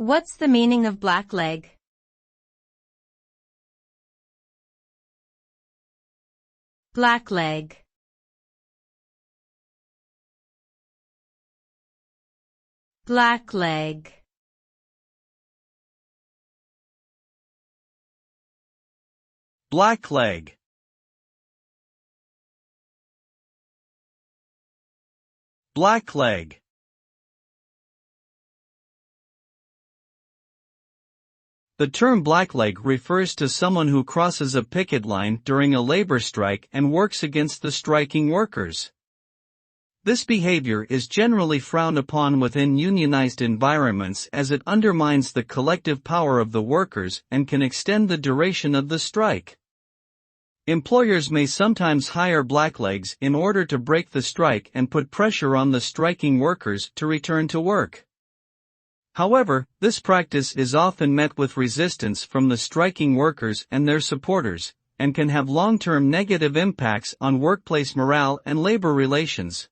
What's the meaning of blackleg? Blackleg. Blackleg. Blackleg. Blackleg. The term blackleg refers to someone who crosses a picket line during a labor strike and works against the striking workers. This behavior is generally frowned upon within unionized environments as it undermines the collective power of the workers and can extend the duration of the strike. Employers may sometimes hire blacklegs in order to break the strike and put pressure on the striking workers to return to work. However, this practice is often met with resistance from the striking workers and their supporters, and can have long-term negative impacts on workplace morale and labor relations.